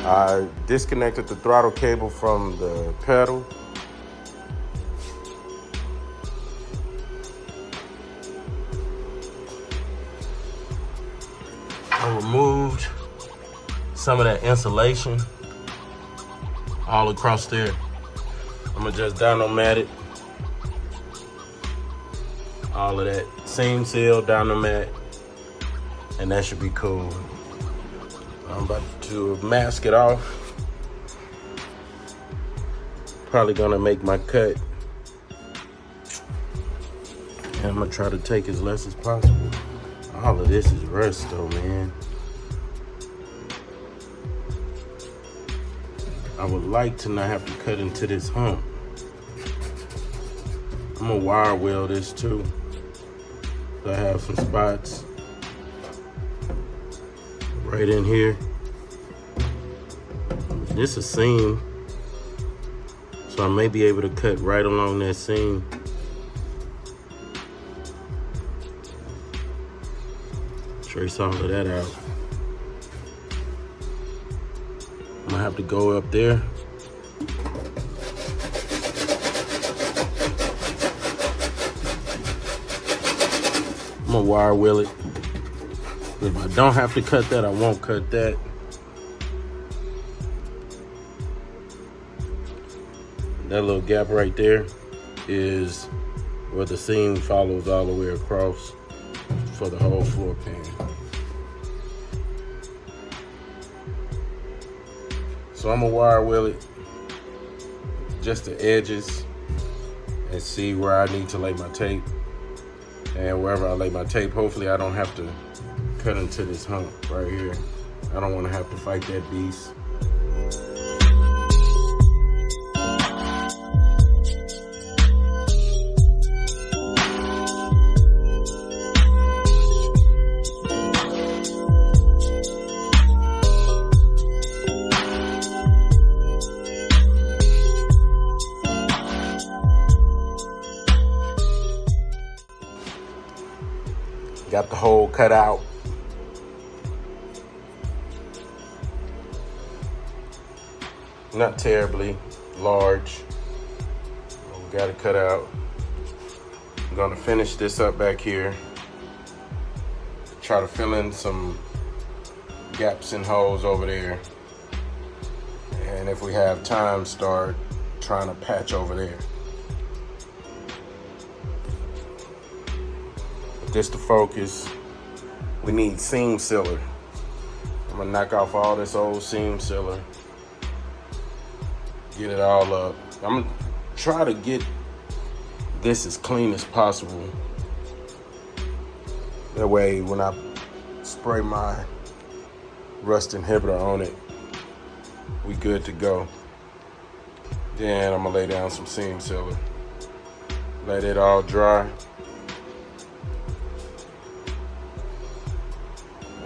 I disconnected the throttle cable from the pedal. I removed some of that insulation all across there. I'm gonna just dyno-mat it. All of that seam seal, dyno-mat, and that should be cool. I'm about to mask it off. Probably gonna make my cut. And I'm gonna try to take as less as possible. All of this is rust though, man. I would like to not have to cut into this hump. I'm gonna wire weld this too. I have some spots right in here. This is a seam, so I may be able to cut right along that seam. Trace all of that out. I'm gonna have to go up there. I'm gonna wire wheel it. If I don't have to cut that, I won't cut that. That little gap right there is where the seam follows all the way across for the whole floor pan. So I'm gonna wire wheel it just the edges and see where I need to lay my tape. And wherever I lay my tape, hopefully I don't have to cut into this hump right here. I don't want to have to fight that beast. Got the hole cut out. Not terribly large. We got it cut out. I'm gonna finish this up back here. Try to fill in some gaps and holes over there. And if we have time, start trying to patch over there. This the focus. We need seam sealer. I'm gonna knock off all this old seam sealer. Get it all up. I'm gonna try to get this as clean as possible. That way when I spray my rust inhibitor on it, we good to go. Then I'm gonna lay down some seam sealer. Let it all dry.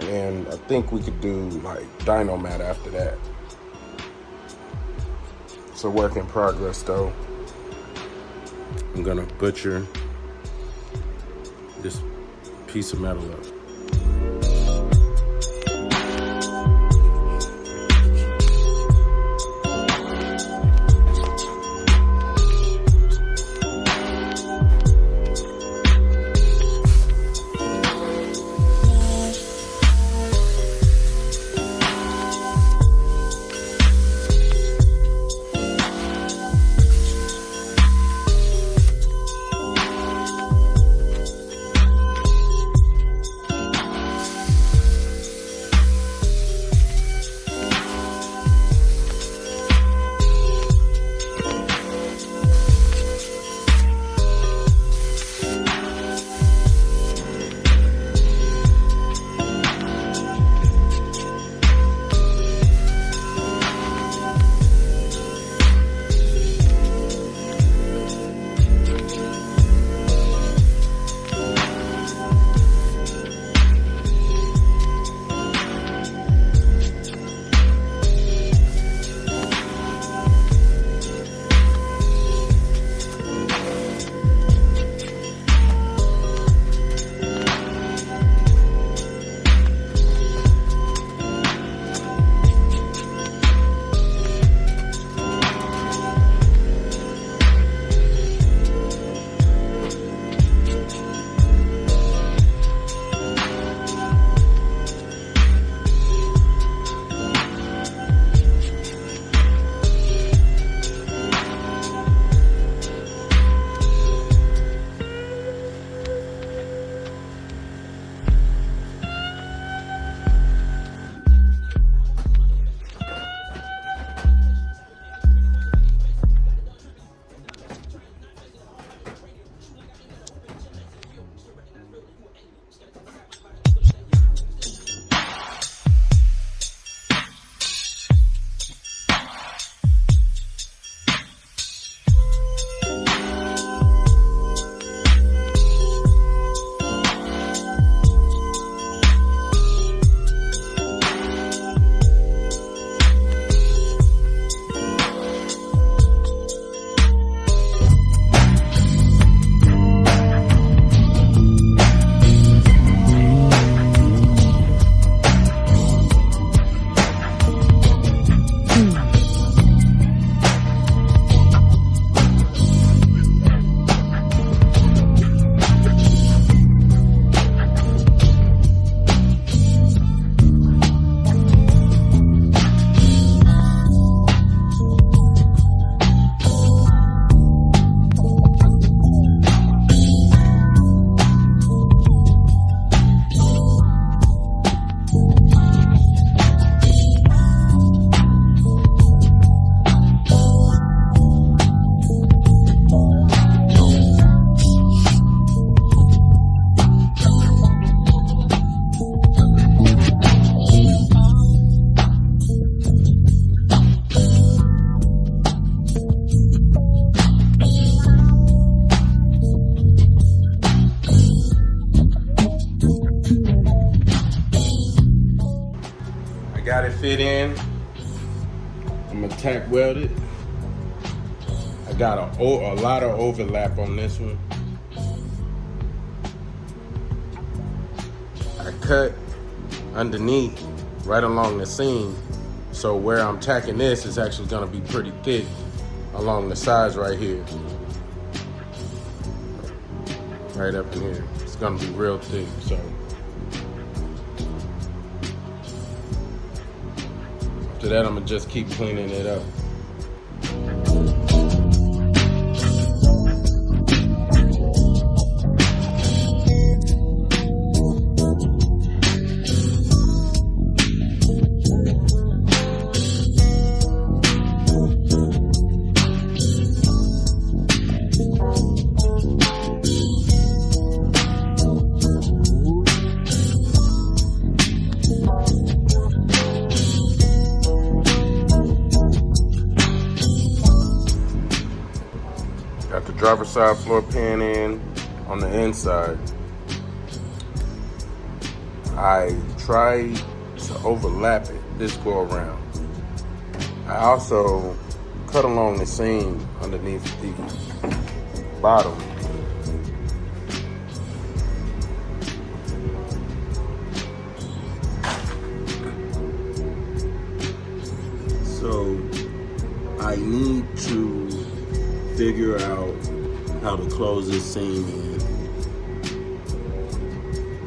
And I think we could do like dyno-mat after that. It's a work in progress though. I'm gonna butcher this piece of metal up. got it fit in. I'm gonna tack weld it. I got a lot of overlap on this one. I cut underneath right along the seam, so where I'm tacking this is actually gonna be pretty thick along the sides right here. Right up in here. It's gonna be real thick, so. After that, I'm gonna just keep cleaning it up. Got the driver's side floor pan in on the inside. I tried to overlap it this go around. I also cut along the seam underneath the bottom. So I need to figure out how to close this seam in.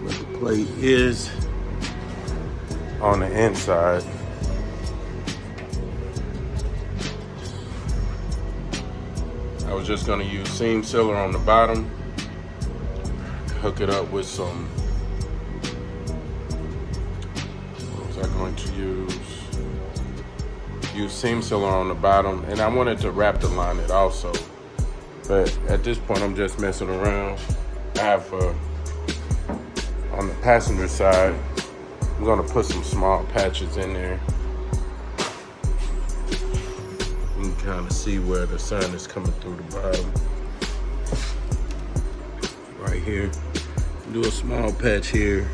But the plate is on the inside. I was just gonna use seam sealer on the bottom, hook it up with some, what was I going to use? Use seam sealer on the bottom, and I wanted to wrap the line it also, but at this point I'm just messing around. I have on the passenger side, I'm gonna put some small patches in there. You can kind of see where the sun is coming through the bottom. Right here, do a small patch here.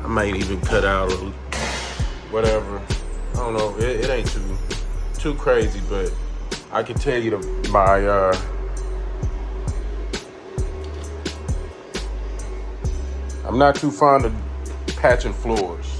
I might even cut out or whatever. I don't know, it ain't too crazy, but I can tell you I'm not too fond of patching floors.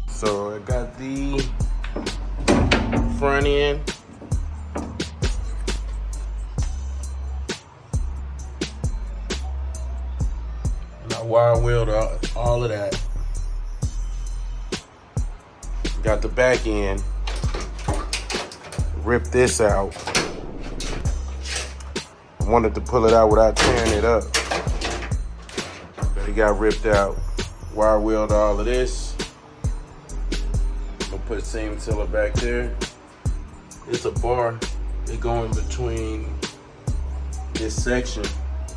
So I got the front end. And I wire wheeled all of that. Got the back end. Ripped this out. I wanted to pull it out without tearing it up. But it got ripped out. Wire wheeled all of this. Put seam sealer back there. It's a bar. It go in between this section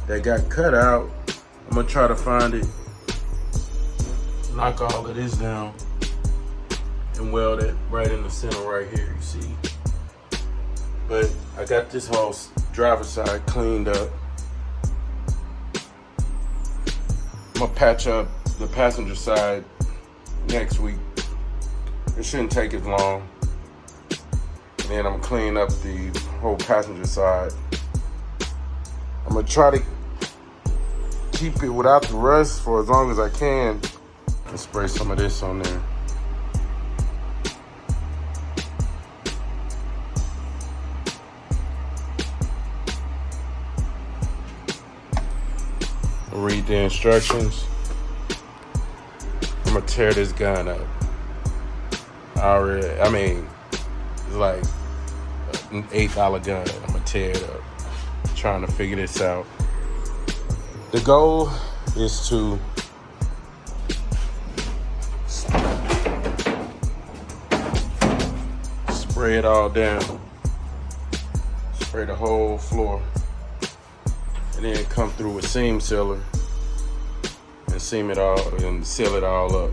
that got cut out. I'm gonna try to find it, knock all of this down, and weld it right in the center right here, you see. But I got this whole driver's side cleaned up. I'm gonna patch up the passenger side next week. It shouldn't take as long. And then I'm gonna clean up the whole passenger side. I'm gonna try to keep it without the rust for as long as I can. And spray some of this on there. Read the instructions. I'm gonna tear this gun up. It's like an $8 gun. I'm gonna tear it up. Trying to figure this out. The goal is to spray it all down. Spray the whole floor. And then come through with seam sealer and seam it all and seal it all up.